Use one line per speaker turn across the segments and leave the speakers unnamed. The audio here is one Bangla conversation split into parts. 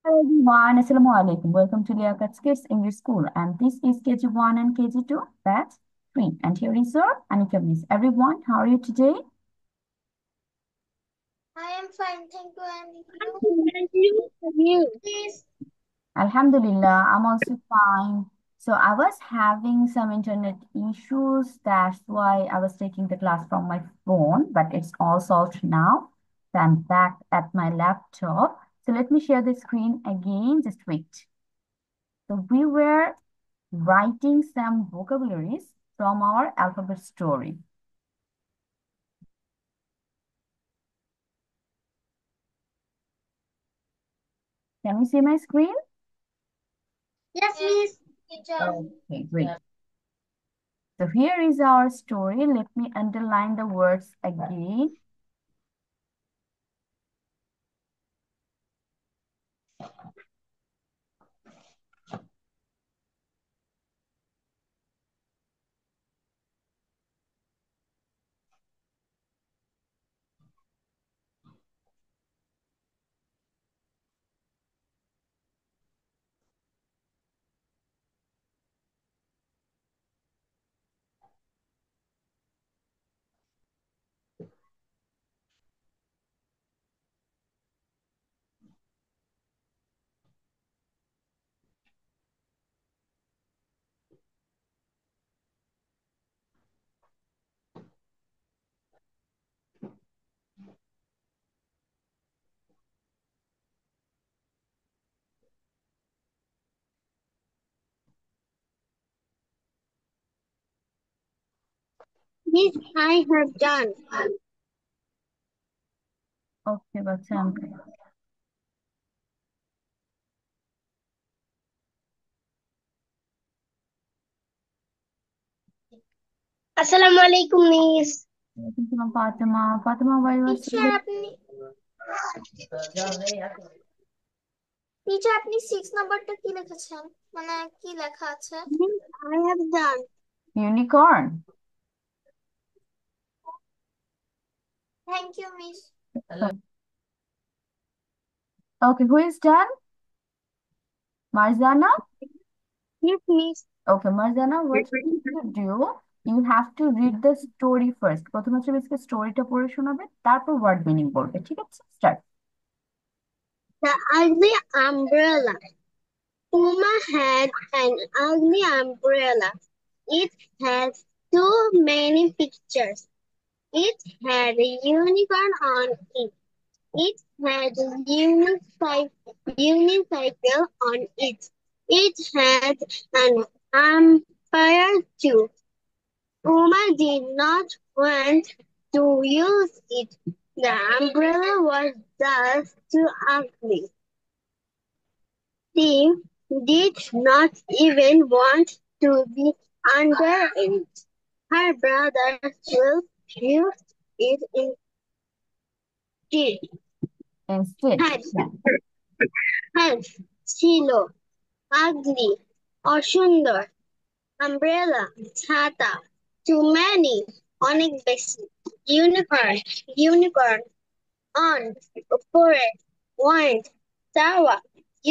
Hello everyone, Assalamu alaikum. Welcome to Liaquat Kids English School, and this is KG1 and KG2 batch 3. And here is your Anika Miss. Everyone, how are you today?
I am fine, thank you. And you?
Thank you.
Please.
Alhamdulillah, I'm also fine. So I was having some internet issues. That's why I was taking the class from my phone, but it's all solved now. So I'm back at my laptop. So let me share the screen again. Just wait. So we were writing some vocabularies from our alphabet story. Can you see my screen?
Yes, Miss. Teacher.
Okay, great. So here is our story. Let me underline the words again.
This I have done.
Okay, but
Assalamu alaikum, Miss.
Fatima. Fatima, why you are still
teacher
there?
আপনি টিচার আপনি 6 নাম্বারটা কি লিখেছেন? মানে কি লেখা আছে?
This I have done.
Unicorn.
Thank you miss.
Okay, who is done? Marzana?
Yes, Miss.
Okay, Marzana, what you need to do, you have to read the story first. প্রথমে হচ্ছে বেসিক্যালি স্টোরিটা পড়ে শোনাবে, তারপর ওয়ার্ড মিনিং বলবে, ঠিক আছে? Start.
The ugly umbrella. Uma had an ugly umbrella. It had too many pictures. It had a unicorn on it. It had a unicycle on it. It had an umpire too. Uma did not want to use it. The umbrella was just too ugly. She did not even want to be under it. Her brother will use it instead.
Instead. Yeah.
Hands, ছিল ugly, অসুন্দর, umbrella, ছাতা, too many, অনেক বেশি, unicorn, on, উপরে, want, চাওয়া,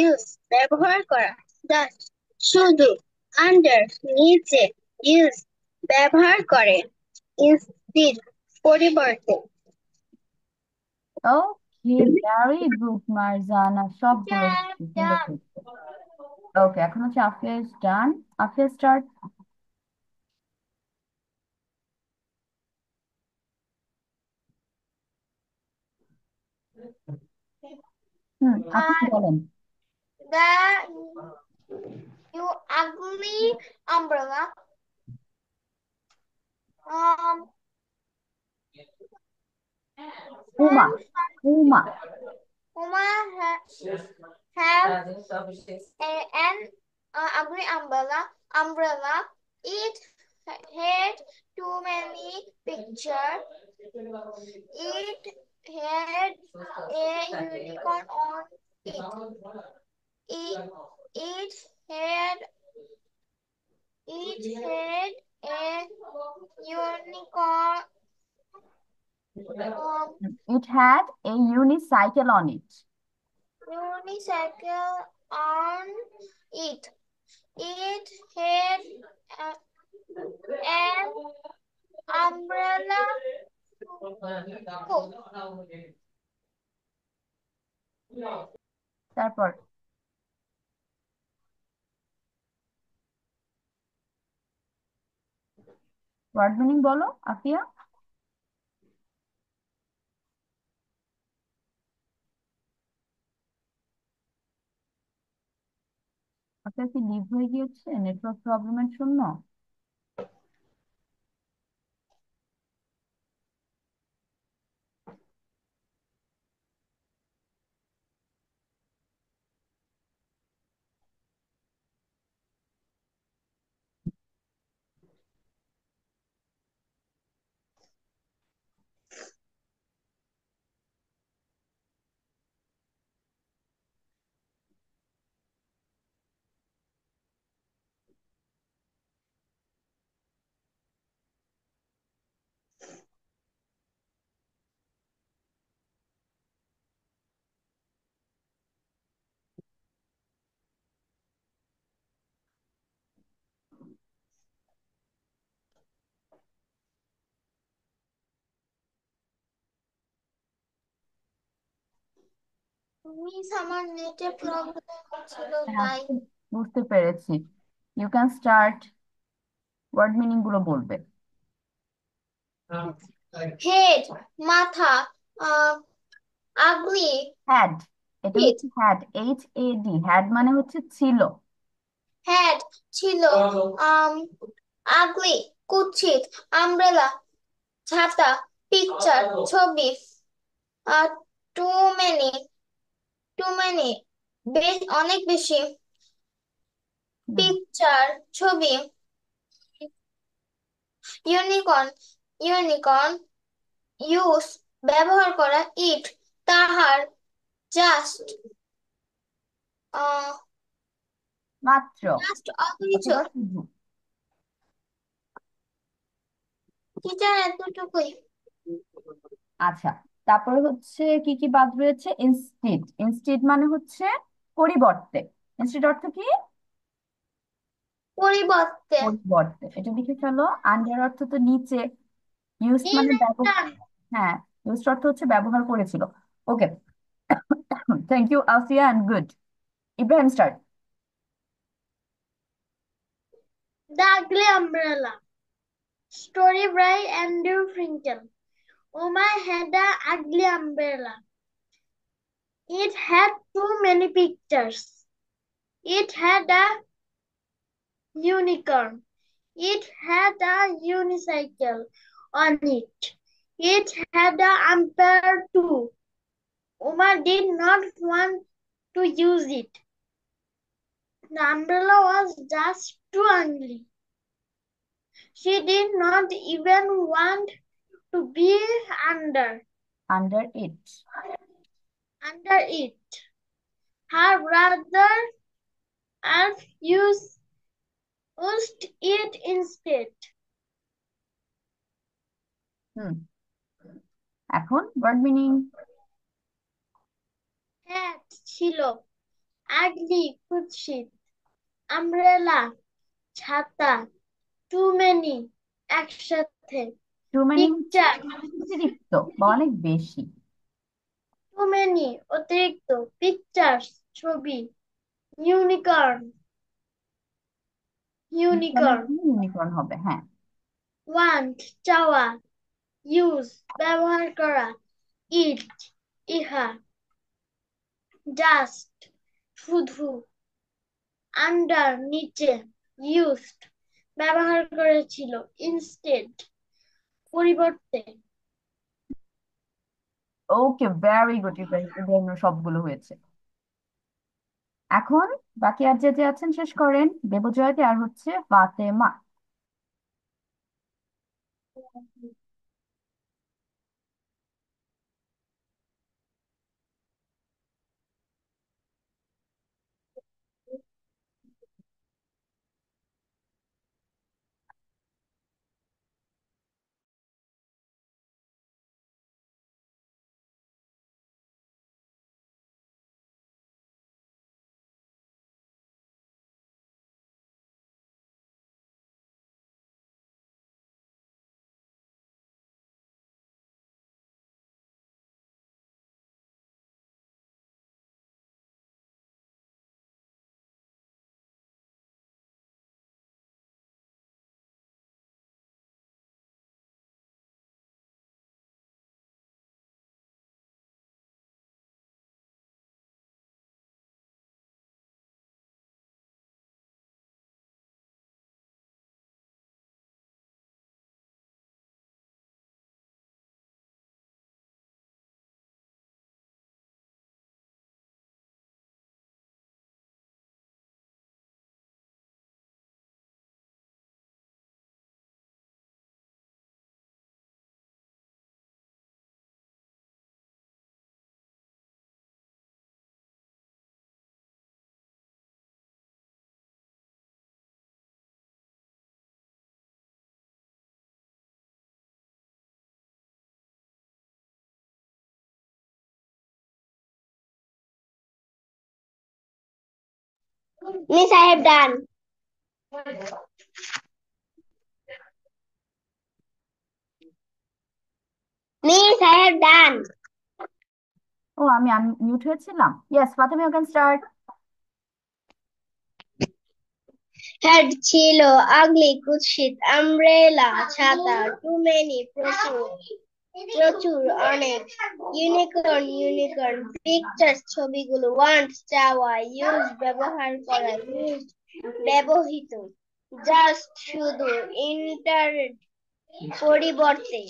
use, ব্যবহার করা, just, শুধু, under, নিচে, use, ব্যবহার করে, instead, পরিবর্তে।
Okay, very good, Marzana. সবগুলো
টিচার
সুন্দর হয়েছে। Okay, এখন হচ্ছে Afia is done. Afia start. আপনি বলেন।
The you ugly umbrella um
Uma, Uma.
Uma have an ugly umbrella. It had too many pictures. It had a unicorn on it. It had a unicorn.
It had a unicycle on it.
unicycle on it. It had an umbrella.
তারপর ওয়ার্ড মিনিং বলো আফিয়া। আপনার কি লিভ হয়ে গিয়েছে নেটওয়ার্ক প্রবলেমের জন্য?
মিস আমার নেটে প্রবলেম ছিল
হ্যাঁ,
তাই।
বুঝতে পেরেছি। You can start, word meaning গুলো বলবে।
হেড মাথা, আগলি
হ্যাড, এটা
পিঠ,
হচ্ছে হ্যাড, HAD, হ্যাড মানে হচ্ছে ছিল।
হেড ছিল, আগলি কুৎসিত, আমব্রেলা ছাতা, পিকচার ছবি, টু মেনি টু মেনি অনেক বেশি,
হুম,
পিকচার ছবি, ইউনিকর্ন ইউনিকর্ন ইউজ ব্যবহার করা, ইট তাহার, জাস্ট
মাত্র
জাস্ট অথচ,
অথবা শুধু।
টিচার এতটুকুই।
আচ্ছা, তারপরে হচ্ছে কি কি বাদ রয়েছে? ইনস্টিড, ইনস্টিড মানে হচ্ছে পরিবর্তে। ইনস্টিড অর্থ কি?
পরিবর্তে,
পরিবর্তে, এটা লিখে ফেলো। আন্ডার অর্থ তো নিচে, ইউজ
ইন
মানে ব্যবহার।
রিটার্ন,
হ্যাঁ, ইউজ অর্থ হচ্ছে ব্যবহার করেছিল। Okay, thank you Afiya and good. Ibrahim start.
The ugly umbrella. Story by Andrew Finkel. Oma had an ugly umbrella. It had too many pictures. It had a unicorn. It had a unicycle on it. It had an umbrella too. Uma did not want to use it. The umbrella was just too ugly. She did not even want to be under
under it.
under it. Her brother Alf used it instead.
হুম, এখন ওয়ার্ড মিনিং।
Hat ছিল, ugly কুৎসিত, umbrella ছাতা, too many একসাথে,
টু মানে হচ্ছে
picture
অতিরিক্ত বা অনেক বেশি।
too many অতিরিক্ত, pictures ছবি, unicorn unicorn
ইউনিকর্ন হবে, হ্যাঁ।
want চাওয়া, use ব্যবহার করা, it ইহা, just শুধু, under নিচে, used ব্যবহার করেছিল, instead পরিবর্তে।
ওকে, ভেরি গুড ইব্রাহিম, ইব্রাহিমের সবগুলো হয়েছে। এখন বাকি আর যে যে আছেন শেষ করেন, দেবজয়তী আর হচ্ছে Fatema.
Miss, I have done. Miss, I have done.
ও আমি আনমিউট হয়েছিলাম। Yes Fatema, you can start.
Head ছিল ugly কুৎসিত umbrella ছাতা too many প্রচুর প্রচুর অনেক ইউনিকর্ন পিকচার ছবিগুলো want চাওয়া use ব্যবহার করা used ব্যবহৃত just শুধু ইন্টার পরিবর্তে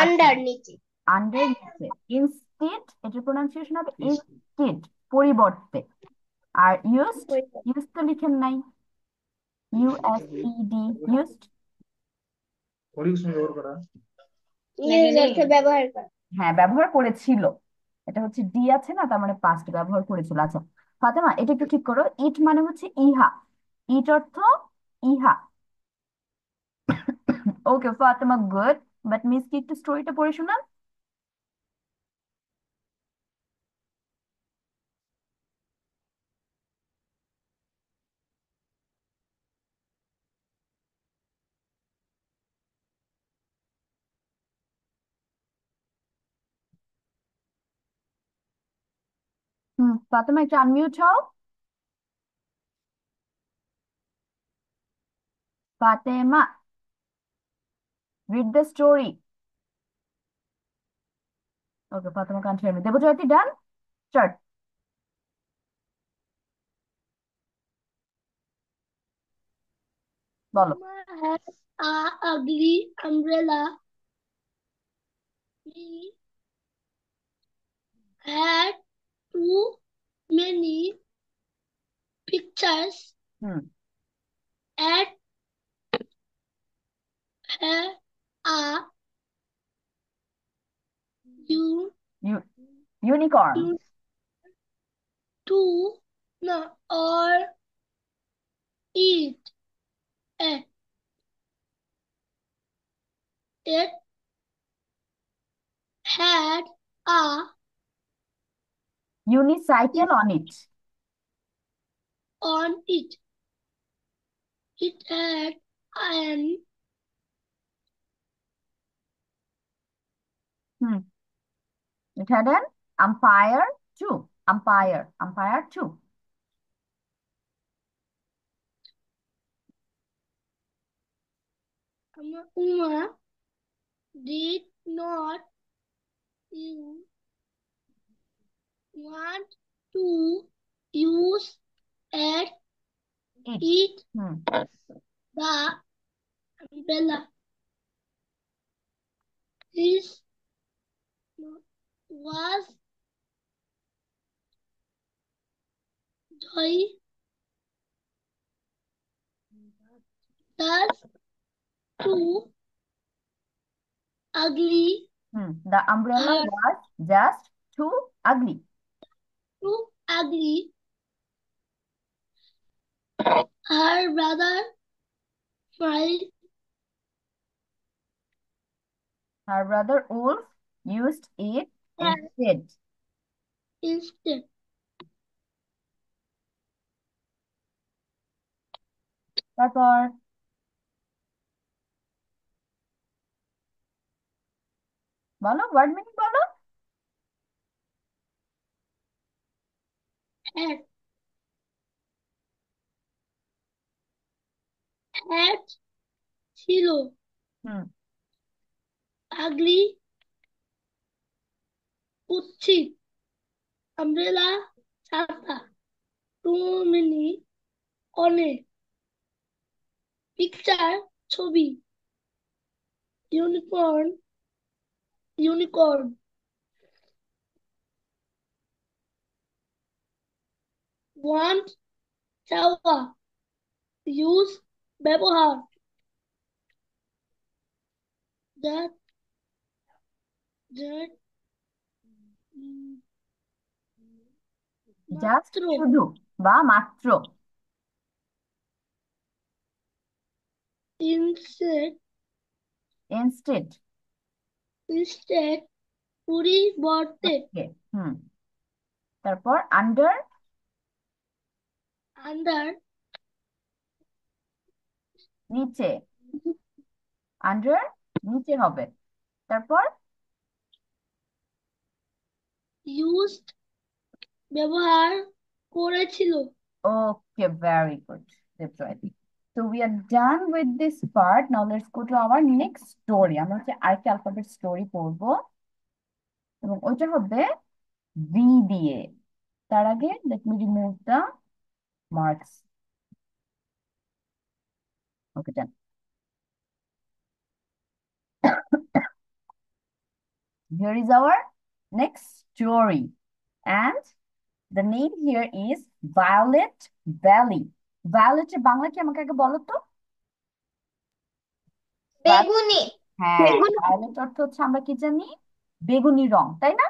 আন্ডার নিচে
আন্ডার নিচে। ইনস্টেড, এটার প্রোনাউন্সিয়েশন হবে ইনস্টেড, পরিবর্তে। আর ইউজড, ইউজ তো লিখেন নাই, ইউএসইডি, ইউজড।
ইউজ অর্থে ব্যবহার করা
হ্যাঁ, ব্যবহার করেছিল। এটা হচ্ছে ডি আছে না, তার মানে পাস্ট ব্যবহার করেছিল। আচ্ছা ফাতেমা, এটা একটু ঠিক করো। ইট মানে হচ্ছে ইহা, ইট অর্থ ইহা। Okay Fatema, good. But miss কি একটু স্টোরিটা পড়ে শোনান। ফাতেমা একটু আনমিউট হও। Fatema, read the story. Okay Fatema can't hear me. Debjyoti, done, start. বলো।
Uma had a ugly umbrella. He had too many pictures
hmm
at her a you
unicorn.
to no or eat at it had a
unicycle on it.
on it. It had an
hmm it had an umpire too. Umpire too.
Uma did not you want to use at
it.
it
hmm
the umbrella. This was joy thus too ugly
the umbrella
her
was just too ugly.
too ugly her brother tried
Her brother Wolf used it instead.
instead.
তারপর বলো, ওয়ার্ড মিনিং বলো।
Had had ছিল
হুম
ugly কুৎসিত umbrella ছাতা too many অনেক পিকচার ছবি ইউনিকর্ন ওয়ান্ট চাওয়া ইউজ ব্যবহার that that
জাস্ট
মাত্র
শুধু বা মাত্র।
instead
instead.
instead পরিবর্তে
ওকে। তারপর আন্ডার
Under
নিচে, আন্ডার নিচে হবে। তারপর
used ব্যবহার করেছিল।
okay, very good. That's right. So we are done with this part. Now let's go to our next story. আমরা হচ্ছে আরেকটা অ্যালফাবেট স্টোরি পড়বো এবং ওইটা হবে ভি দিয়ে। তার আগে let me remove the marks. Okay, done. Here is our next story. And the name here is Violet Valley. Violet এর বাংলা কি আমাকে আগে বলো তো?
বেগুনি।
হ্যাঁ, ভায়োলেট অর্থ হচ্ছে আমরা কি জানি? বেগুনি রং, তাই না?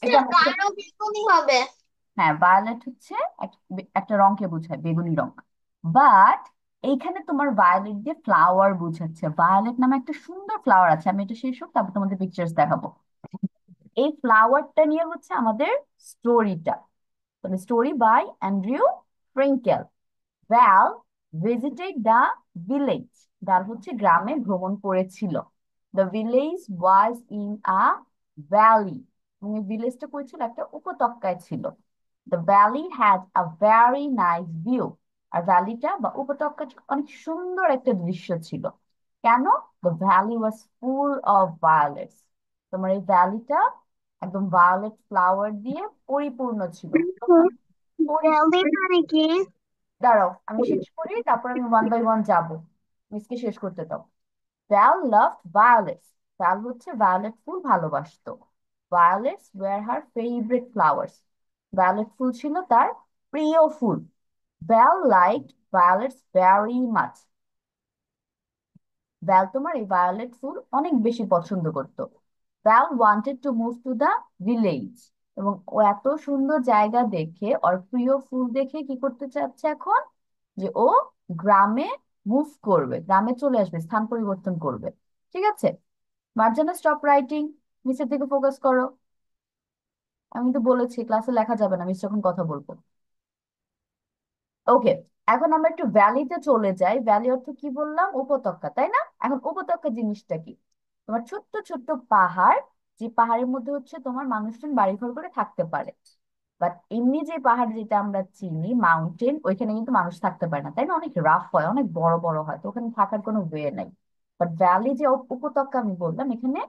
এটা আমরা
গাঢ় বেগুনি হবে।
হ্যাঁ, ভায়োলেট হচ্ছে একটা রংকে বোঝায়, বেগুনি রং। বাট এইখানে তোমার ভায়োলেট দিয়ে ফ্লাওয়ার বোঝাচ্ছে। ভায়োলেট নামে একটা সুন্দর ফ্লাওয়ার আছে, আমি এটা শেষ হোক তারপর তোমাদের পিকচার্স দেখাবো। এই ফ্লাওয়ারটা নিয়ে হচ্ছে আমাদের স্টোরিটা। তাহলে story by Andrew Frankel. Val visited the village. Val হচ্ছে গ্রামে ভ্রমণ করেছিল। The village was in a valley. মানে ভিলেজটা করেছিল একটা উপত্যকায় ছিল। The valley had a very nice view. আর ভ্যালিটা বা উপত্যকাটা অনেক সুন্দর একটা দৃশ্য ছিল। কেন? The valley was full of violets. তোমার এই ভ্যালিটা একদম ভায়োলেট ফ্লাওয়ার দিয়ে পরিপূর্ণ ছিল।
জলদি পারে কি?
দাঁড়াও, আমি শেষ করি, তারপর আমি ওয়ান বাই ওয়ান যাবো। মিসকে শেষ করতে দাও। ভ্যাল লাভড ভায়োলেটস। ভ্যাল হচ্ছে ভায়োলেট ফুল ভালোবাসতো। Violets were her favourite flowers. Violet ফুল ছিল তার প্রিয় ফুল। Val liked violets very much. Val তোমার এই ভায়োলেট ফুল অনেক বেশি পছন্দ করতো। Val wanted to move to the village. এবং ও এত সুন্দর জায়গা দেখে, ওর প্রিয় ফুল দেখে কি করতে চাচ্ছে এখন? যে ও গ্রামে মুভ করবে, গ্রামে চলে আসবে, স্থান পরিবর্তন করবে। ঠিক আছে, মার্জানা স্টপ রাইটিং, নিচের দিকে ফোকাস করো। আমি তো বলেছি ক্লাসে লেখা যাবে না, মিস যখন কথা বলবো। ওকে, এখন আমরা একটু ভ্যালিতে চলে যাই। ভ্যালি অর্থ কি বললাম? উপত্যকা, তাই না? এখন উপত্যকা জিনিসটা কি? তোমার ছোট্ট ছোট্ট পাহাড়, যে পাহাড়ের মধ্যে হচ্ছে তোমার মানুষজন বাড়িঘর করে থাকতে পারে। বাট এমনি যে পাহাড় যেটা আমরা চিনি মাউন্টেন, ওইখানে কিন্তু মানুষ থাকতে পারে না, তাই না? অনেক রাফ হয়, অনেক বড় বড় হয়, তো ওখানে থাকার কোনো ওয়ে নাই। বাট ভ্যালি যে উপত্যকা আমি বললাম, এখানে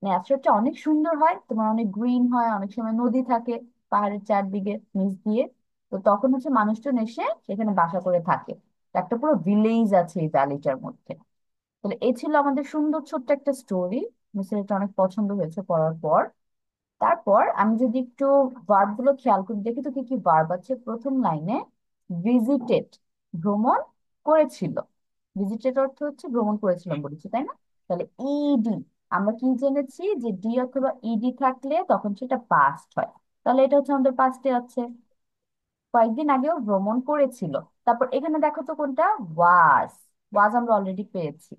ন্যাচারটা অনেক সুন্দর হয়, তোমার অনেক গ্রিন হয়, অনেক সময় নদী থাকে পাহাড়ের চারদিকে নিচ দিয়ে। তো তখন হচ্ছে মানুষজন এসে সেখানে বাসা করে থাকে। একটা পুরো ভিলেজ আছে এই ভ্যালিটার মধ্যে। তাহলে এই ছিল আমাদের সুন্দর ছোট্ট একটা স্টোরি। মিসের এটা অনেক পছন্দ হয়েছে পড়ার পর। তারপর আমি যদি একটু ভার্ব গুলো খেয়াল করি, দেখি তো কি কি ভার্ব আছে। প্রথম লাইনে ভিজিটেড, ভ্রমণ করেছিল। ভিজিটেড অর্থ হচ্ছে ভ্রমণ করেছিলাম বলেছি, তাই না? তাহলে ইডি, আমরা কি জেনেছি যে ডি অথবা ইডি থাকলে তখন সেটা পাস্ট হয়। তাহলে এটা হচ্ছে আমাদের পাস্টে আছে, কয়েকদিন আগেও ভ্রমণ করেছিল। তারপর এখানে দেখো তো কোনটা? ওয়াজ। ওয়াজ আমরা অলরেডি পেয়েছি।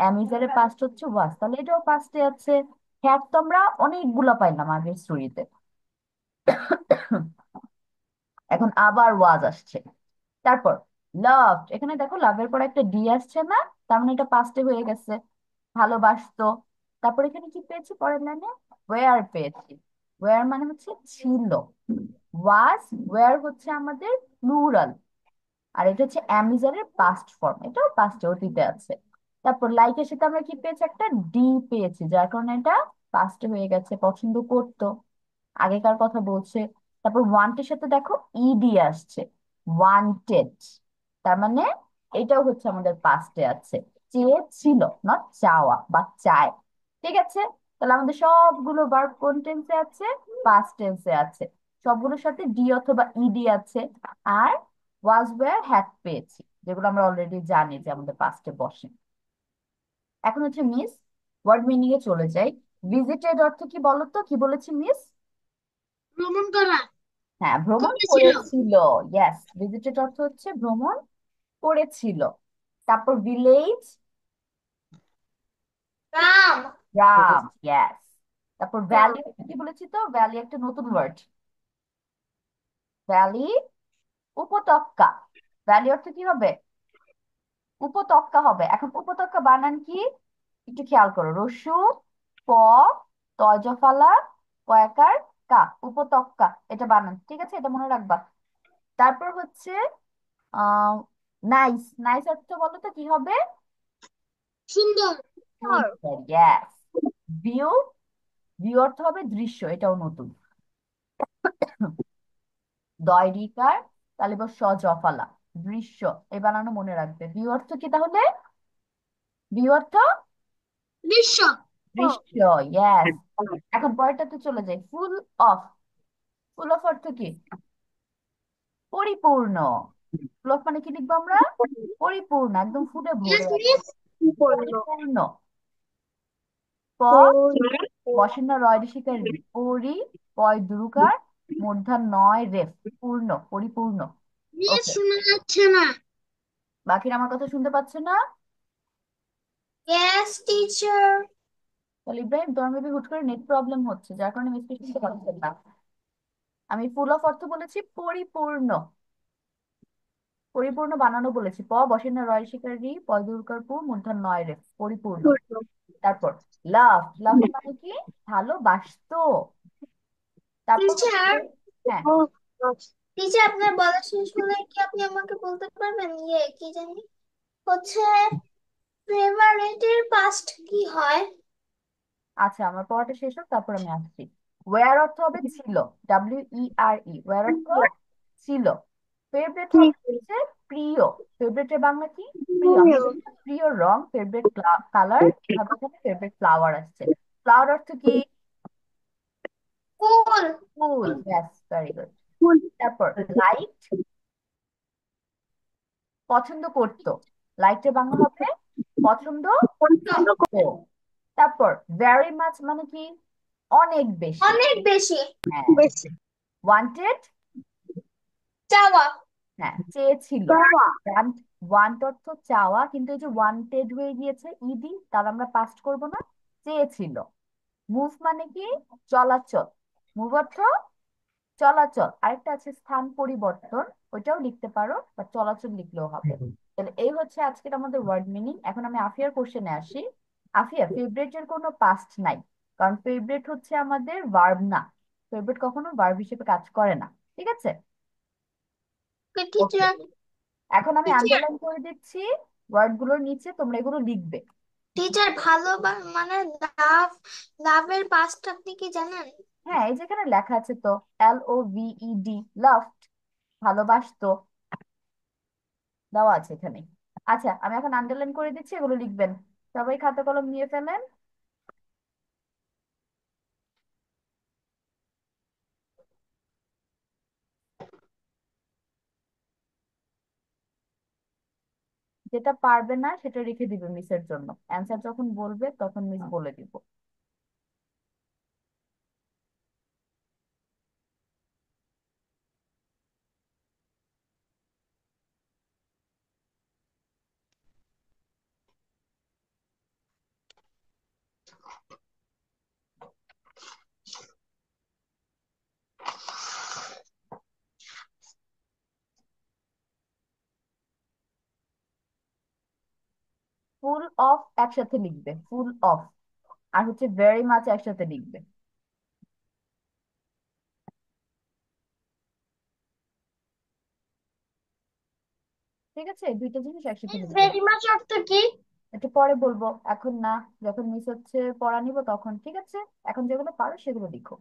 অ্যামিজারের পাস্ট হচ্ছে ওয়াজ, তাহলে এটাও পাস্টে আছে। হ্যাড তো আমরা অনেকগুলা পাইলাম আগের স্টোরিতে। এখন আবার ওয়াজ আসছে। তারপর লাভড, এখানে দেখো লাভের পর একটা ডি আসছে না? তার মানে এটা পাস্টে হয়ে গেছে, ভালোবাসতো। তারপর এখানে কি পেয়েছি পরের লাইনে? ওয়ার পেয়েছি। ওয়ার মানে হচ্ছে ছিল। ওয়াজ ওয়ার হচ্ছে আমাদের প্লুরাল। আর এটা হচ্ছে অ্যামিজারের পাস্ট ফর্ম, এটাও পাস্টে অতীতে আছে। তারপর লাইকের সাথে আমরা কি পেয়েছি? একটা ডি পেয়েছি, যার কারণে এটা পাস্টে হয়ে গেছে, পছন্দ করতো, আগেকার কথা বলছে। তারপর ওয়ান্টের সাথে দেখো ইডি আসছে, ওয়ান্টেড। তার মানে এটাও হচ্ছে আমাদের পাস্টে আছে, চেয়েছিল, নট চাওয়া বা চায়। ঠিক আছে, তাহলে আমাদের সবগুলো ভার্ব কোন টেন্সে আছে? পাস্ট টেন্সে আছে। সবগুলোর সাথে ডি অথবা ইডি আছে। আর ওয়াজ ওয়্যার হ্যাড পেয়েছি, যেগুলো আমরা অলরেডি জানি যে আমাদের পাস্টে বসে। এখন হচ্ছে মিস ওয়ার্ড মিনিং এ চলে যাই। ভিজিটেড অর্থ কি বলতো? কি বলেছি মিস?
ভ্রমণ করা
হ্যাঁ, ভ্রমণ
করেছিল।
করেছিল। ইয়েস, ভিজিটেড অর্থ হচ্ছে ভ্রমণ করেছিল। তারপর ভিলেজ,
রাম।
গ্রাম। ইয়েস। তারপর ভ্যালি, কি বলেছি তো? ভ্যালি একটা নতুন ওয়ার্ড। ভ্যালি উপত্যকা, ভ্যালি অর্থ কি হবে? উপত্যকা হবে। এখন উপত্যকা বানান কি একটু খেয়াল করো। রস্যু, প, তয়জফালা, কয়াকার, কা, উপত্যকা, এটা বানান, ঠিক আছে? এটা মনে রাখবা। তারপর হচ্ছে আহ নাইস, নাইস অর্থ বলো তো কি হবে?
সুন্দর।
সুন্দর, ইয়েস। ভিউ, ভিউ অর্থ হবে দৃশ্য, এটাও নতুন। দয়রিকার, তাহলে সজফালা, দৃশ্য, এই বানানো মনে রাখবে। ভিউ অর্থ কি তাহলে? ভিউ অর্থ
দৃশ্য।
দৃশ্য, ইয়েস। এখন পরেরটাতে চলে যাই। ফুল অফ, ফুল অফ অর্থ কি? পরিপূর্ণ। ফুল অফ মানে কি লিখবো আমরা? পরিপূর্ণ, একদম ফুলে ভরে
ইয়েস
আছে।
মিস।
পরিপূর্ণ। প, বসেন না রয় ঋষিকার রি, পরি, পয় দুরুকার, মূর্ধা নয় রেফ, পূর্ণ, পরিপূর্ণ।
মিস
ওকে,
শোনা যাচ্ছে না।
বাকিরা আমার কথা শুনতে পাচ্ছে না?
Yes, teacher.
তাহলে ইব্রাহিম, তোমার মেবি হুট করে নেট প্রবলেম হচ্ছে, যার কারণে মিসকে শুনতে পাচ্ছেন না। আমি ফুল অফ অর্থ বলেছি পরিপূর্ণ, পরিপূর্ণ বানানো বলেছি। প, বসেন না রয় ঋষিকার রি, পয় দুরুকার পু, মূর্ধা নয় রেফ, পরিপূর্ণ। তারপর লাভ, লাভ মানে কি? ভালোবাসতো। তারপর হচ্ছে,
টিচার,
হ্যাঁ,
টিচার আপনার বলা শেষ হলে কি আপনি আমাকে বলতে পারবেন কি জানি হচ্ছে ফেভারিটের পাস্ট কি হয়?
আচ্ছা, আমার পড়াটা শেষ হোক, তারপর আমি আসছি। ওয়ার অর্থ হবে ছিল, WERE, ওয়ার অর্থ ছিল। ফেভারিট হবে হচ্ছে প্রিয়। ফেভারিটের বাংলা কি? প্রিয়। আমরা বলছিলাম প্রিয় রং, ফেভারিট কালার, ভাবে এখানে ফেভারিট ফ্লাওয়ার আসছে। ফ্লাওয়ার অর্থ কি?
ফুল।
ফুল, ইয়েস, ভেরি গুড। তারপর লাইট, পছন্দ করতো। লাইটের বাংলা হবে পছন্দ করতো। তারপর ভেরি মাচ মানে কি? অনেক বেশি।
অনেক বেশি।
হ্যাঁ। ওয়ান্টেড,
চাওয়া।
হ্যাঁ, চেয়েছিল। ওয়ান্ট, ওয়ান্ট অর্থ চাওয়া, কিন্তু এই যে ওয়ান্টেড হয়ে গিয়েছে ইডি, তাহলে আমরা পাস্ট করব না, চেয়েছিল। মুভ মানে কি? চলাচল। মুভ অর্থ চলাচল। আরেকটা আছে স্থান পরিবর্তন, ওইটাও লিখতে পারো, বা চলাচল লিখলেও হবে। তাহলে এই হচ্ছে আজকের আমাদের ওয়ার্ড মিনিং। এখন আমি আফিয়ার কোশ্চেনে আসি। আফিয়া, ফেভারিটের কোনো পাস্ট নাই, কারণ ফেভারিট হচ্ছে আমাদের ভার্ব না। ফেভারিট কখনো ভার্ব হিসেবে কাজ করে না, ঠিক আছে? ওকে,
টিচার,
এখন আমি
টিচার,
আন্ডারলাইন করে দিচ্ছি ওয়ার্ড গুলোর নিচে, তোমরা এগুলো লিখবে।
টিচার ভালো মানে লাভ, লাভের পাস্ট আপনি কি জানেন?
হ্যাঁ, এই যেখানে লেখা আছে তো, LOVED, লাভড, ভালোবাসতো, দেওয়া আছে এখানে। আচ্ছা, আমি এখন আন্ডারলাইন করে দিচ্ছি, এগুলো লিখবেন। সবাই খাতা কলম নিয়ে ফেলেন। যেটা পারবে না সেটা রেখে দিবে মিসের জন্য, অ্যান্সার যখন বলবে তখন মিস বলে দিব। ফুল অফ একসাথে লিখবে, ফুল অফ। আর হচ্ছে ভেরি মাচ একসাথে লিখবে, ঠিক আছে? এই দুইটা জিনিস একসাথে লিখবে।
ভেরি মাচ অর্থ কি?
একটু পরে বলবো, এখন না। যখন মিস হচ্ছে পড়া নিব তখন, ঠিক আছে? এখন যেগুলো পারো সেগুলো লিখো।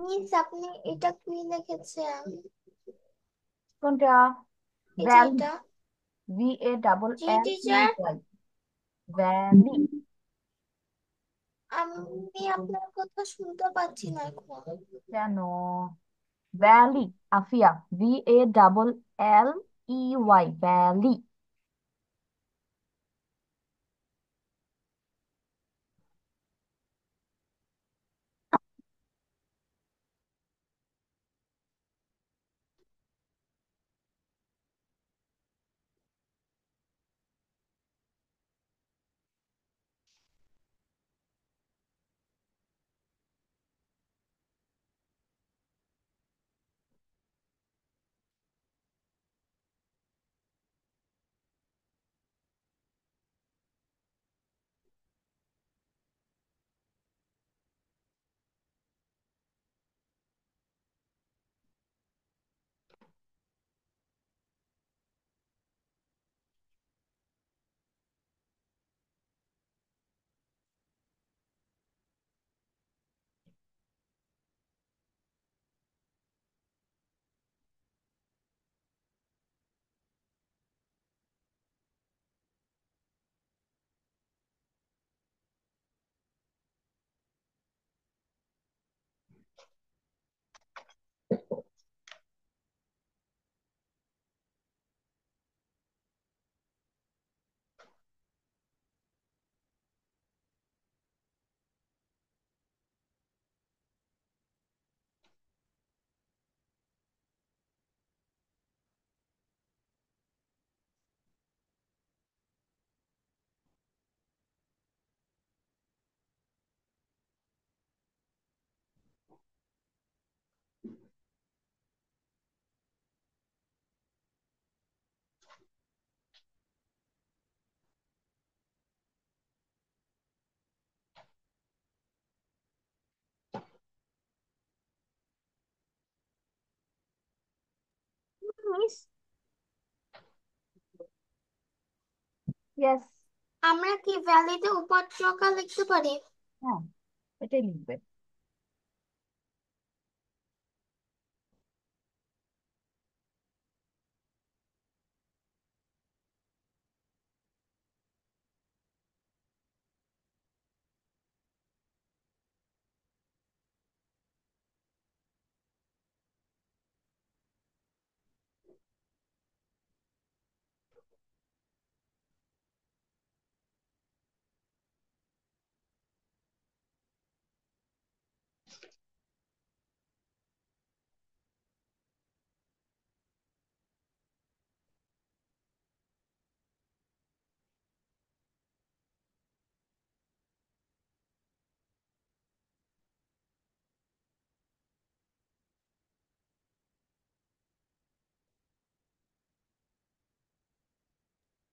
মিস আপনি এটা কি লিখেছেন?
কোনটা?
এই যে
ভ্যালি,
এটা। জি টিচার,
VALLEY, ভ্যালি।
আমি আপনার কথা শুনতে পাচ্ছি না এখন।
কেন? Valley, Afia, VALLEY, valley.
Miss
yes.
আমরা কি ভ্যালিতে উপত্যকা লিখতে পারি?
হ্যাঁ, এটাই লিখবে।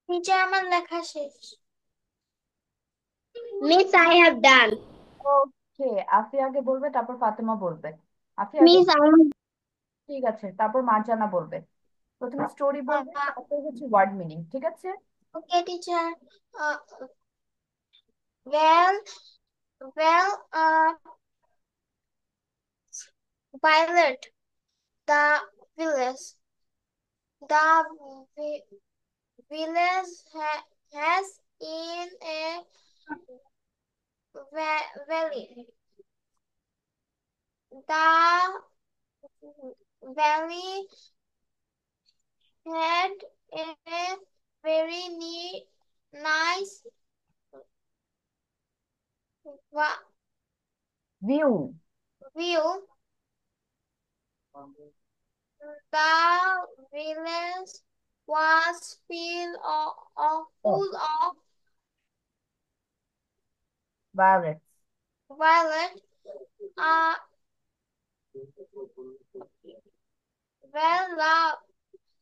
টিচার আমার লেখা শেষ।
Miss, I have done.
ওকে, আফিয়াকে বলবে, তারপর ফাতেমা বলবে। আফিয়া আগে।
Miss, I have.
ঠিক আছে, তারপর মার্জানা বলবে। প্রথমে স্টোরি বলবে, তারপর হচ্ছে ওয়ার্ড মিনিং, ঠিক আছে?
ওকে teacher. well well, Violet, the village. The village has in a valley. The valley had a very nice
view.
view. The village was full of
violet.
violet. Uh,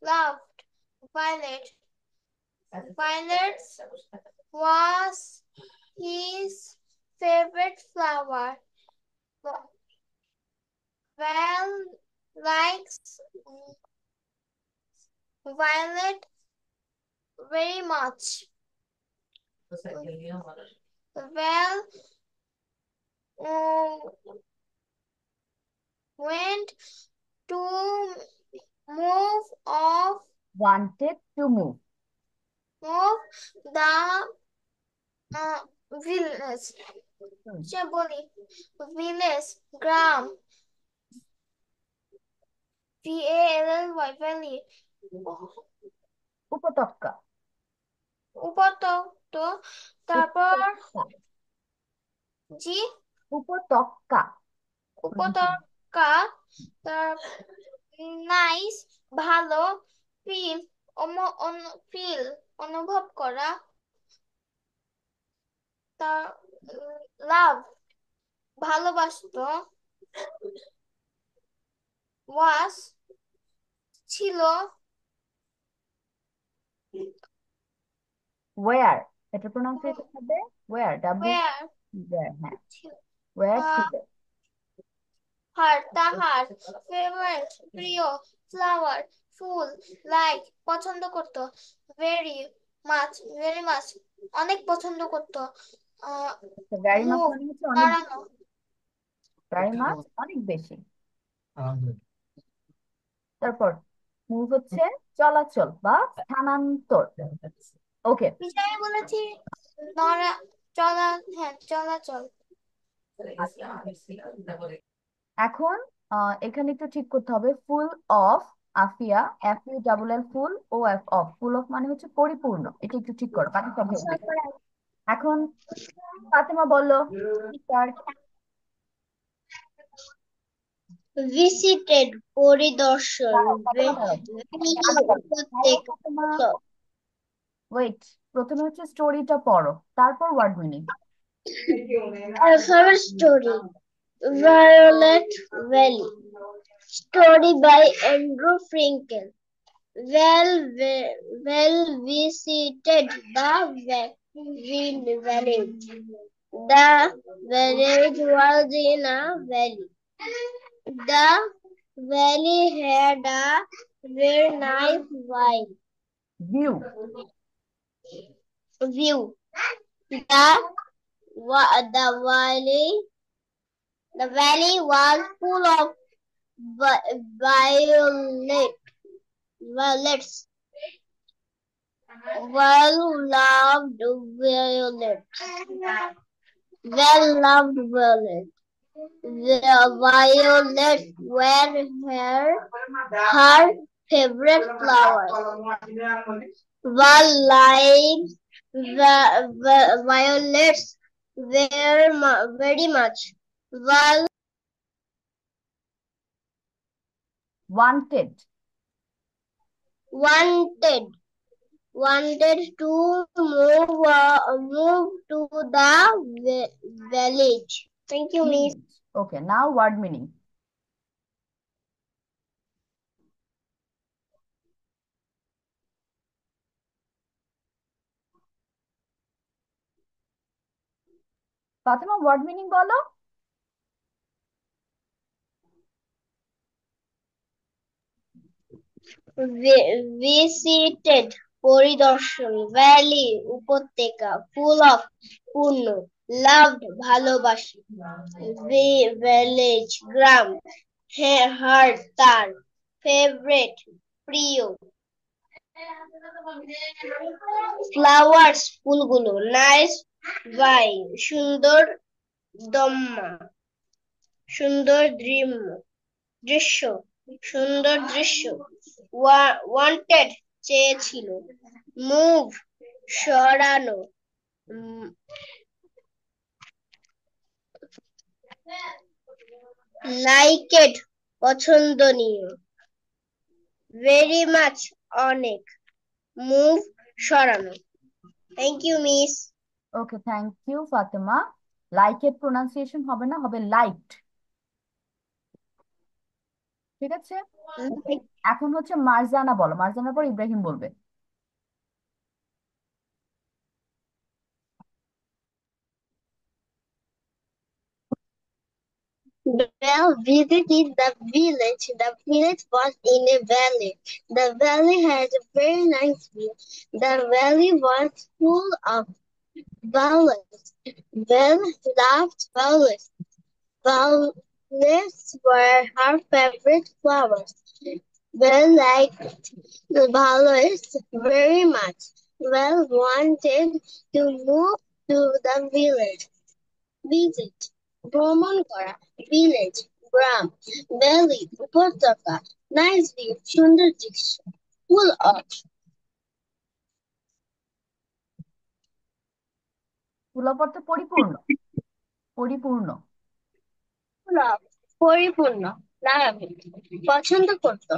loved violet. Violet was his favorite flower. Well likes violet very much. Well, um, went to move off
Wanted to move.
the village.
হুম,
সে বলি village গ্রাম VALLY valley
উপত্যকা।
উপত্যকা তারপর
উপত্যকা।
জি
উপত্যকা।
উপত্যকা তার নাইস ভালো ফিল ফিল অনুভব করা তার লাভ ভালোবাসতো ওয়াস ছিল
ওয়ার, এটা প্রোনাউন্সিয়েশন হবে ওয়ার,
ওয়ার
হ্যাঁ, ওয়ার ছিল।
হার তাহার ফেভারিট প্রিয় ফ্লাওয়ার ফুল লাইক পছন্দ করতো ভেরি মাচ অনেক পছন্দ করতো
ভেরি মাচ
মুভ
মানে হচ্ছে অনেক,
দাঁড়ানো
ভেরি মাচ অনেক বেশি। তারপর মুভ হচ্ছে চলাচল বা স্থানান্তর। ওকে,
আমি বলেছি নড়া চলা হ্যাঁ চলাচল
এখন এখানে একটু ঠিক করতে হবে। Full of, Afia, FULL full, OF of, full of মানে হচ্ছে পরিপূর্ণ। এটা একটু ঠিক করো, বাকি সব হয়ে গেছে। এখন ফাতেমা বললো স্টার্ট।
visited পরিদর্শন
ফাতেমা ওয়েট, প্রথমে হচ্ছে স্টোরিটা পড়ো, তারপর word meaning.
alphabet story Violet Valley story by Andrew Frankel well visited the village. The village was in a valley. The valley had a very nice
view,
view. The valley was full of violets. Well-loved violets. Well-loved violets. The violets were her favorite flower. Violets were very much.
wanted,
Wanted to move to the village. Thank you, Miss.
Okay, now word meaning. Fatema word meaning বলো।
Visited পরিদর্শন ভ্যালি উপত্যকা ফুল অফ পূর্ণ লাভড ভালোবাসি ভিলেজ গ্রাম হার্ট তার ফেভারিট প্রিয় ফ্লাওয়ার্স ফুলগুলো নাইস বাই সুন্দর দম্মা সুন্দর দৃশ্য সুন্দর দৃশ্য ওয়ান্টেড চেয়েছিল মুভ সরানো লাইকেড পছন্দনীয় ভেরি মাচ অনেক মুভ সরানো thank you miss
okay, thank you Fatema. লাইকের প্রোনাউন্সিয়েশন হবে না, হবে লাইকড। ঠিক আছে, এখন হচ্ছে মারজানা বলো। মারজানার পর ইব্রাহিম বলবে।
Well, visited the village. The village was in a valley. The valley had a very nice view. The valley was full of violets. Well loved violets. These were her favorite flowers. Belle liked the violets very much. Belle wanted to move to the village. Visit, ভ্রমণ করা, village, গ্রাম, valley, উপত্যকা, nice view, সুন্দর দৃশ্য, full of,
ফুল অর্থে পরিপূর্ণ, পরিপূর্ণ।
full of, পরিপূর্ণ, লাগাবে, পছন্দ করত,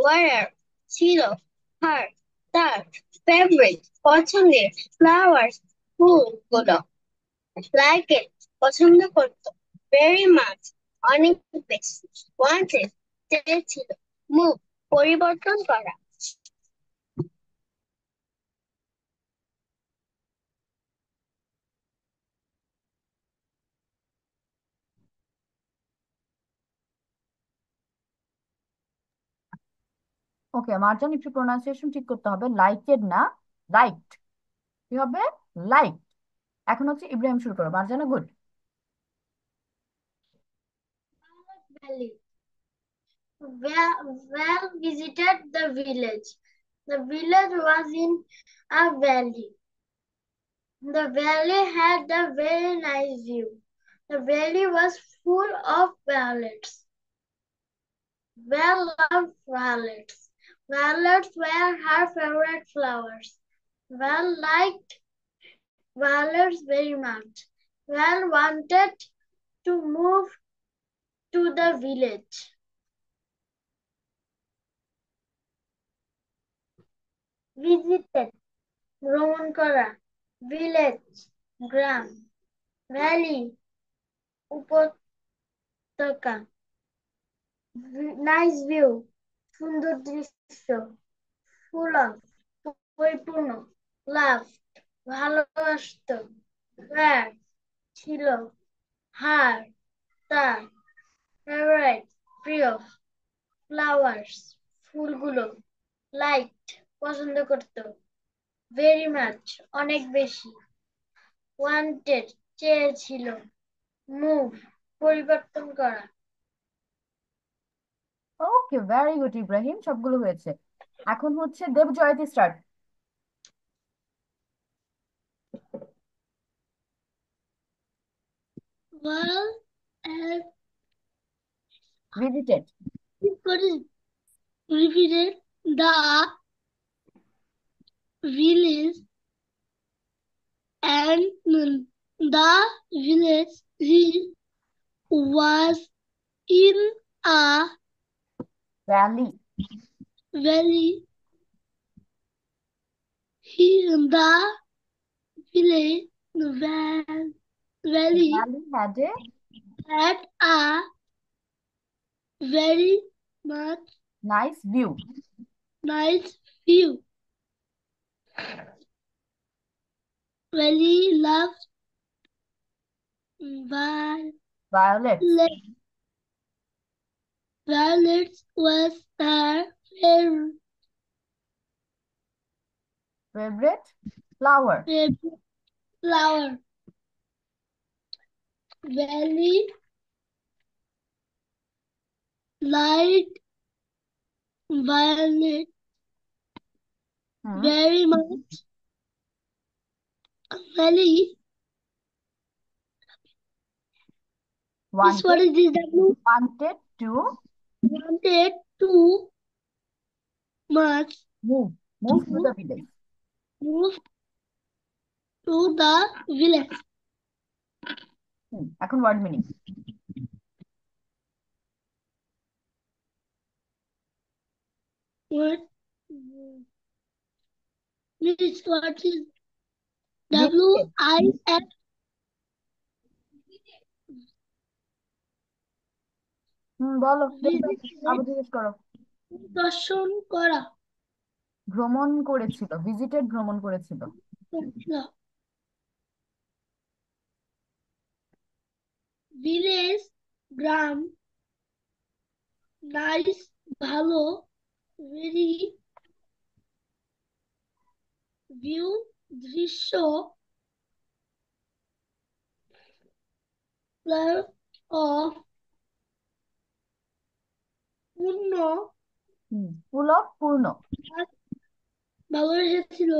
were, ছিল, her, তার, favorite, পছন্দের, flowers, ফুলগুলো, like it, পছন্দ করত, very much, অনেক বেশি, wanted, চেয়েছিল, move, পরিবর্তন করা।
ওকে, মার্জান একটু প্রোনাউন্সিয়েশন ঠিক করতে হবে, লাইকেড না, লাইকড। কি হবে? লাইকড। এখন হচ্ছে ইব্রাহিম শুরু করো। Marjana, good.
Valley. Well visited the village. The village was in a valley. The valley had a very nice view. The valley was full of violets. Well loved violets. Violets were her favorite flowers. Well liked violets very much. Well wanted to move to the village. Visited, ভ্রমণ করা, village, গ্রাম, valley, উপত্যকা, nice view, সুন্দর দৃশ্য, full of, পরিপূর্ণ, love, ভালোবাসত, where, ছিল, her, তার, favorite, প্রিয়, flowers, ফুলগুলো, liked, পছন্দ করত, very much, অনেক বেশি, wanted, চেয়েছিল, move, পরিবর্তন করা।
ওকে, ভেরি গুড ইব্রাহিম, সবগুলো হয়েছে। এখন হচ্ছে Debjyoti, start.
Well,
visited,
repeated the village and the village he was in a
valley,
valley. He the village valley
valley had a
had a very much
nice view,
nice view. Valley loved
violates,
violets was her
favourite flower,
favorite flower. Valley liked violet very much. Valley, this what
wanted,
is this W?
wanted to
Wanted to much
move, move to the village.
move to the village.
এখন word meaning.
What means what is WIF?
বলো, আবার জিজ্ঞেস করো।
দর্শন করা,
ভ্রমণ করেছিল, ভিজিটেড, ভ্রমণ করেছিল।
ভিলেজ, গ্রাম, নাইস, ভালো, ভেরি, ভিউ, দৃশ্য, অফ, পূর্ণ
ফুল অফ পূর্ণ।
ভালোবেসেছিল,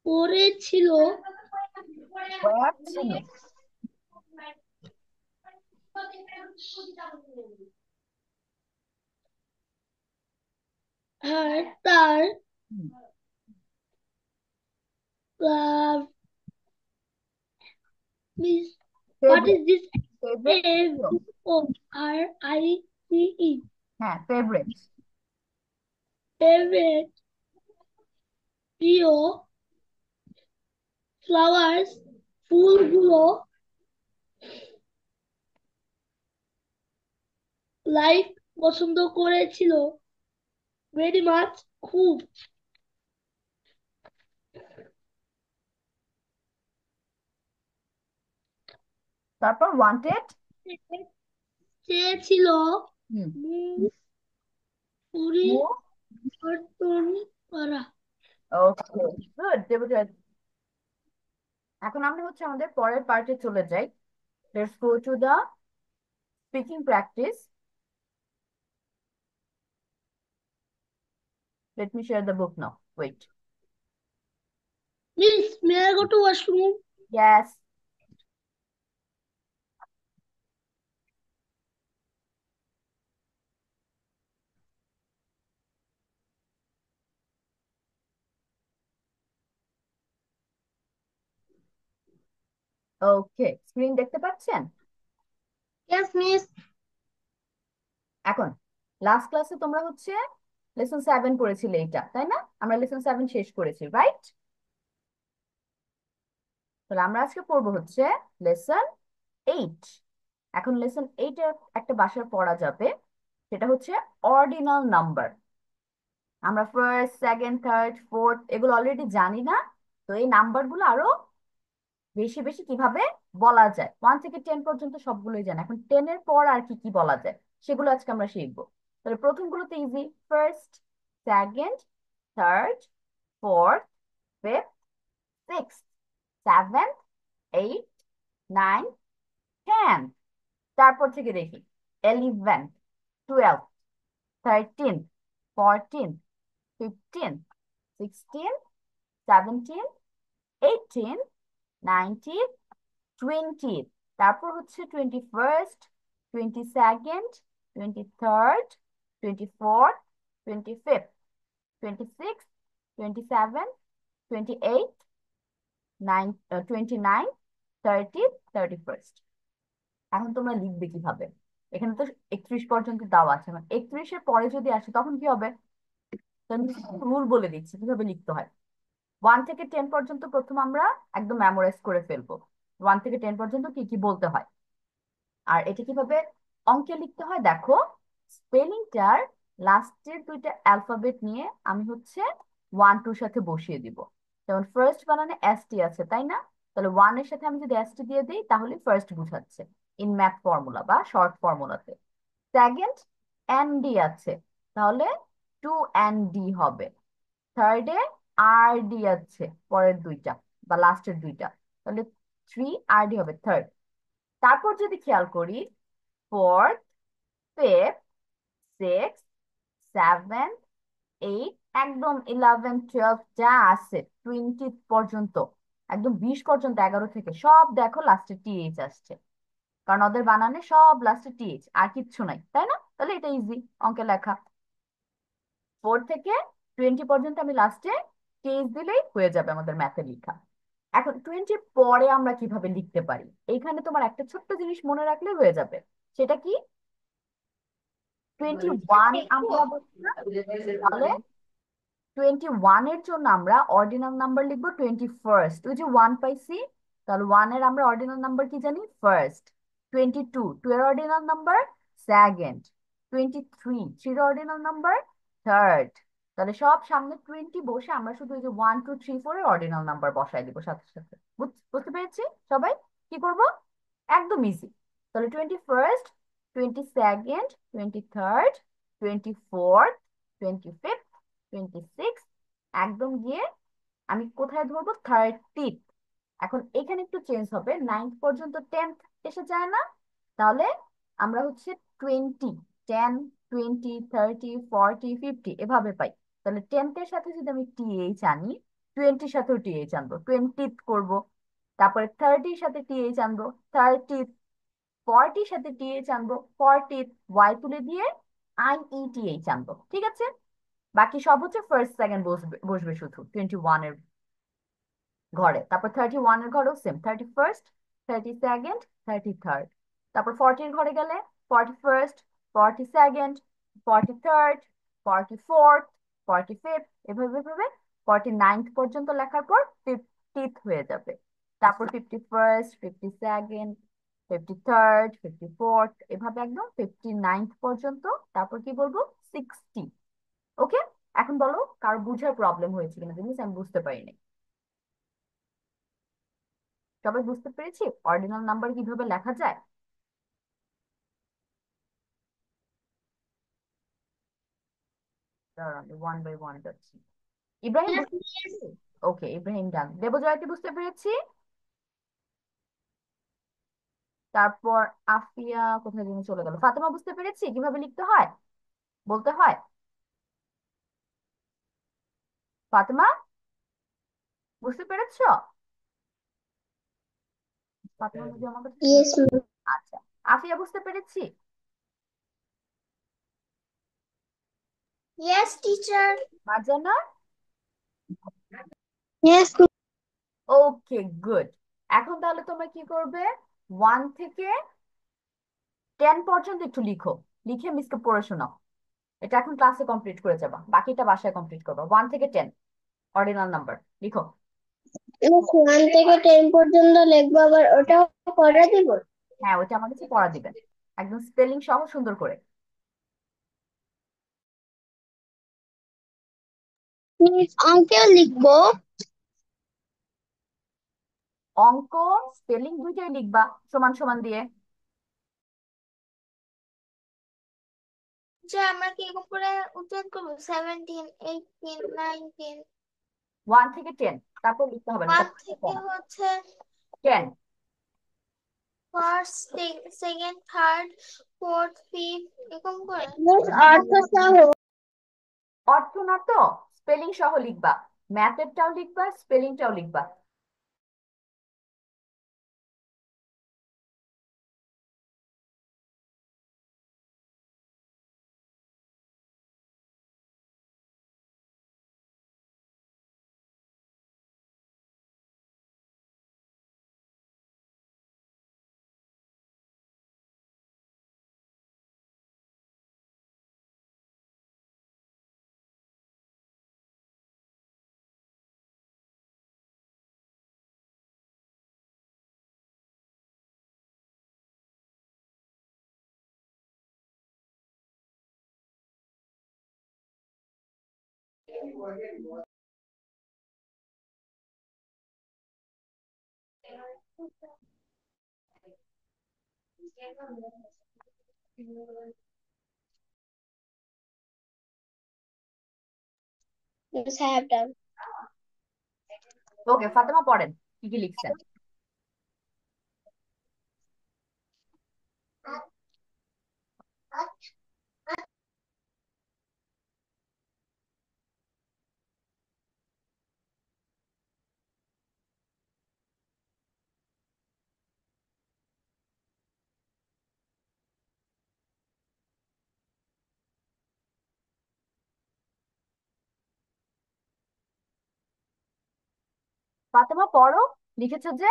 পড়েছিল,
ওয়ার ছিল।
আর তার
হুম,
what
favourite.
is this?
Favourite ছিল।
FORICE
হ্যাঁ, ফেভারিট।
favorite প্রিয় ফ্লাওয়ার্স ফুলগুলো লাইক পছন্দ করেছিল ভেরি মাচ খুব
তারপর ওয়ান্টেড।
চেয়েছিল
হুম,
মুখ পরিবর্তন করা।
Okay, good Debjoy. এখন আমরা হচ্ছে আমাদের পরের পার্টে চলে যাই। Let's go to the speaking practice. Let me share the book now, wait.
Miss, may I go to washroom?
Yes. Okay, screen দেখতে পাচ্ছেন?
Yes, miss.
এখন লাস্ট ক্লাসে তোমরা হচ্ছে লেসন 7 পড়েছিলে, এটা তাই না? আমরা লেসন 7 শেষ করেছি, রাইট? তাহলে আমরা আজকে পড়বো হচ্ছে লেসন 8। এখন লেসন 8 এর একটা বাসায় পড়া যাবে, সেটা হচ্ছে অর্ডিনাল নাম্বার। আমরা ফার্স্ট, সেকেন্ড, থার্ড, ফোর্থ এগুলো অলরেডি জানি না, তো এই নাম্বারগুলো আরো বেশি বেশি কিভাবে বলা যায়, 1 থেকে 10 পর্যন্ত সবগুলোই জানি। এখন 10 এর পর আর কি কি বলা যায় সেগুলো আজকে আমরা শিখবো। তাহলে প্রথমগুলোতে easy, first, second, third, fourth, fifth, six, seventh, eight, nine, 10। তারপর থেকে দেখি 11, 12, 13, 14, 15, 16, 17, 18, 19, 20। তারপর হচ্ছে 21st, 22nd, 23rd, 24th, 25th, 26th, 27, 28, 29, 30, 31st। এখন তোমরা লিখবে কিভাবে? এখানে তো 31 পর্যন্ত দেওয়া আছে, মানে 31-এর পরে যদি আসে তখন কি হবে? রুল বলে দিচ্ছি কিভাবে লিখতে হয়। 1 থেকে 10 পর্যন্ত প্রথম আমরা একদম মেমোরাইজ করে ফেলবো, 1 থেকে 10 পর্যন্ত কি কি বলতে হয়। আর এটা কিভাবে অঙ্কে লিখতে হয় দেখো, স্পেলিংটার লাস্টের দুইটা অ্যালফাবেট নিয়ে আমি হচ্ছে 1 2 সাথে বসিয়ে দিব। যেমন ফার্স্ট বানানে এসটি আছে তাই না? তাহলে 1 এর সাথে আমি যদি এসটি দিয়ে দিই তাহলে ফার্স্ট বুঝাচ্ছে ইন ম্যাথ ফর্মুলা বা শর্ট ফর্মুলাতে। সেকেন্ড এনডি আছে, তাহলে 2ND হবে। থার্ডে RD আছে, পরের দুইটা বা লাস্টের দুইটা, তাহলে 3RD হবে থার্ড। তারপর যদি খেয়াল করি fourth, fifth, six, seven, eight, একদম 11, 12 যা আছে 20 পর্যন্ত, একদম 20 পর্যন্ত, 11 থেকে সব দেখো লাস্টে টিএইচ আসছে, কারণ ওদের বানানে সব লাস্টে টিএইচ, আর কিচ্ছু নাই তাই না? তাহলে এটা ইজি অঙ্কে লেখা। 4 থেকে 20 পর্যন্ত আমি লাস্টে টিএইচ দিলেই হয়ে যাবে আমাদের ম্যাথে লেখা। এখন 20 পরে আমরা কিভাবে লিখতে পারি, এইখানে তোমার একটা ছোট্ট জিনিস মনে রাখলে হয়ে যাবে। সেটা কি? 21 আমরা বলছি না, তাহলে 21 এর জন্য আমরা অর্ডিনাল নাম্বার লিখবো 21st। ওই যে 1 পাইছি, তাহলে 1 এর আমরা অর্ডিনাল নাম্বার কি জানি? ফার্স্ট। 22 2 এর অর্ডিনাল নাম্বার সেকেন্ড। 23 3 এর অর্ডিনাল নাম্বার থার্ড। তাহলে সব সামনে 20 বসে আমরা শুধু ওই যে 1 2 3 4 এর অর্ডিনাল নাম্বার বসাই দিব সাথে সাথে। বুঝতে পেরেছি সবাই? কি করব? একদম ইজি। তাহলে 21st, 22nd, 23rd, 24th, 25th, 26, একদম গিয়ে আমি কোথায় ধরবো? 30th। এখন এখানে একটু চেঞ্জ হবে, 9th পর্যন্ত 10th এসে যায় না? তাহলে আমরা হচ্ছে 20, 10, 20, 30, 40, 50 এভাবে পাই। তাহলে 10th এর সাথে যদি আমি টিএইচ আনি, 20 সাথেও টিএইচ আনবো, 20th করবো। তারপরে 30 সাথে টিএইচ আনবো, 30th। 40 সাথে টিএইচ আনবো, 40th। ওয়াই তুলে দিয়ে আইইটিএইচ আনবো, ঠিক আছে? বাকি সব হচ্ছে ফার্স্ট সেকেন্ড বসবে বসবে শুধু 21 এর ঘরে। তারপর 31 এর ঘরেও সেম, 31st, 32nd, 33rd। তারপর 40 এর ঘরে গেলে 41st, 42nd, 43rd, 44th, 45th, এভাবে এভাবে 49th পর্যন্ত লেখার পর 50th হয়ে যাবে। তারপর 51st, 52nd, 53rd, 54th, এভাবে একদম 59th পর্যন্ত। তারপর কি বলবো? 60। ওকে, এখন বলো কার বুঝার প্রবলেম হয়েছে কিনা, জিনিস আমি বুঝতে পারিনি। সবাই বুঝতে পেরেছি অর্ডিনাল নাম্বার কিভাবে লেখা যায়? আমি ওয়ান বাই ওয়ান যাচ্ছি। ইব্রাহিম
Yes,
বুঝতে পেরেছি? ওকে, ইব্রাহিম ডান। দেবজয়কে বুঝতে পেরেছি। তারপর আফিয়া কোথায় যেন চলে গেল। ফাতেমা বুঝতে পেরেছি কিভাবে লিখতে হয়, বলতে হয়। ফাতেমা বুঝতে পেরেছো? ফাতেমা যদি আমার কাছে
Yes,
আচ্ছা, আফিয়া বুঝতে পেরেছি।
Yes, teacher.
মার্জানা?
yes,
ওকে, গুড। এখন তাহলে তোমরা কি করবে? 1 থেকে 10 পর্যন্ত একটু লিখো, লিখে মিসকে পড়ে শোনাও। এটা এখন ক্লাসে কমপ্লিট করে যাবা, বাকিটা বাসায় কমপ্লিট করবা। 1 থেকে 10 অর্ডিনাল নাম্বার লিখো।
মিস 1 থেকে 10 পর্যন্ত লিখবো, আবার ওটাও করে দিব।
হ্যাঁ, ওইটা আমার কাছে পড়া দিবেন, একদম স্পেলিং সহ সুন্দর করে।
মিস অঙ্কেও লিখবো।
অঙ্ক স্পেলিং দুইটাই লিখবা সমান সমান দিয়ে।
যে আমরা কি এরকম করে উচ্চারণ করবো? 17, 18, 19।
1 থেকে 10, তারপর লিখতে হবে না,
1
এটা
থেকে হচ্ছে
10।
First, second, third, fourth, fifth, এরকম করে।
মিস অর্থ সহ।
অর্থ না তো, স্পেলিং সহ লিখবা, ম্যাথেরটাও লিখবা, স্পেলিংটাও লিখবা।
Yes, I have done.
ওকে, ফাতেমা পড়েন কি কি লিখছেন। ফাতেমা পড়ো, লিখেছো যে।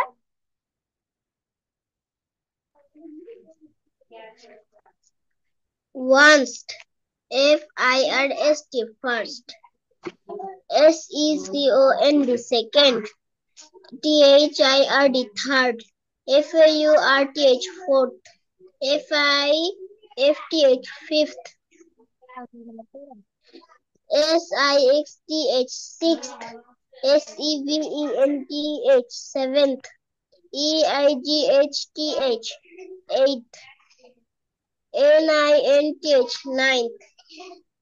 Once, F-I-R-S-T, first. S-E-C-O-N-D, second. T-H-I-R-D, third. F-A-U-R-T-H, fourth. F-I-F-T-H, fifth. S-I-X-T-H, sixth. S-E-V-E-N-T-H, seventh. E-I-G-H-T-H, eighth. N-I-N-T-H, ninth.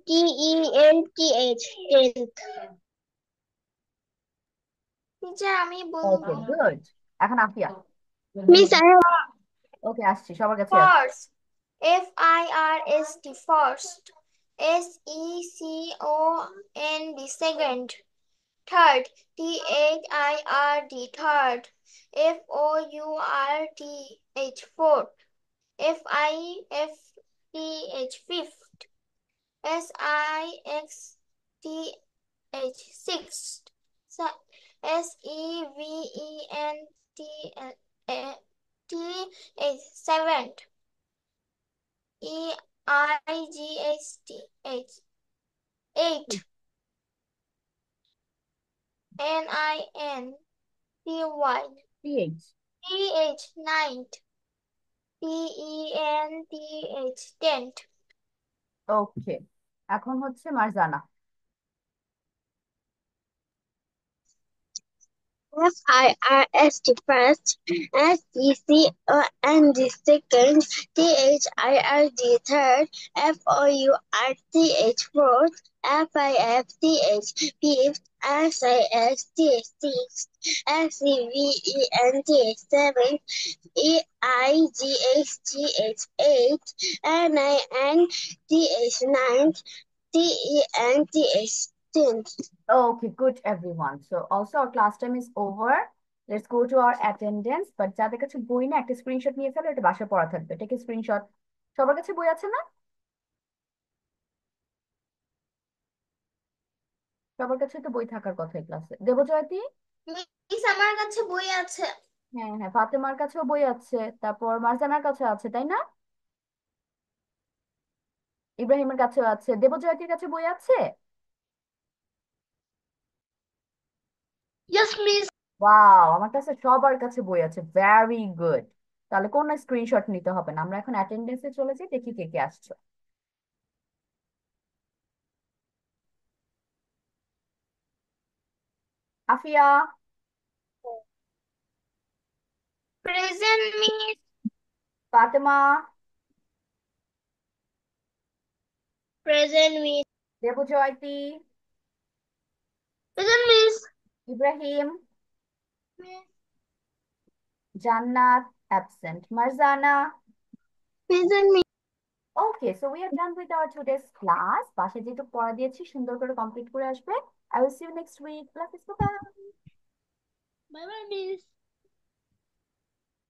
T-E-N-T-H, tenth.
Teacher আমি
ওকে
বলবো।
গুড। এখন আফিয়া।
Miss, I have
ওকে আসছি, সবার কাছে আসছি।
First, FIRST, first. SECOND, second. Third, THIRD, third. FOURTH, fourth. FIFTH, fifth. SIXTH, sixth. SEVENTH, seventh. EIGHT, eighth.
PH।
NINTY, ninth. TENTH, tenth.
ওকে, এখন হচ্ছে Marjana.
FIRST first, SECOND second, THIRD third, FOURTH fourth, FIFTH fifth, SIXT sixth, SEVENT seventh, EIGHT eighth, NINTH ninth, TENTH tenth.
Okay, good everyone. So also our class time is over. Let's go to our attendance. But যাদের কাছে বই না, একটা স্ক্রিনশট নিয়ে ফেলো, এটা বাসায় পড়া থাকবে। Take screenshot. সবার কাছে বই আছে না? সবার কাছে তো বই থাকার কথা এই ক্লাসে। দেবজয়তী?
মিস আমার কাছে বই আছে।
হ্যাঁ হ্যাঁ, ফাতেমার কাছেও বই আছে, তারপর মারজানার কাছে আছে, তাই না? ইব্রাহিমের কাছেও আছে। দেবজয়তীর কাছে বই আছে?
Yes, miss.
ওয়াও, আমার কাছে সবার কাছে বই আছে, ভেরি গুড। তাহলে কোনো স্ক্রিনশট নিতে হবে না, আমরা এখন অ্যাটেন্ডেন্সে চলে যাই, দেখি কে কে আসছো। Afiya?
Present miss.
Fatema?
Present, miss.
Debjyoti?
Present, miss.
Ibrahim?
Miss.
Jannat? Absent. Marjana?
Present me.
Okay, so we are done with our today's class. বাসায় যেটুকু পড়া দিয়েছি সুন্দর করে কমপ্লিট করে আসবে। I will see you next week. আল্লাহ হাফেজ, বাই।
Bye, bye, miss.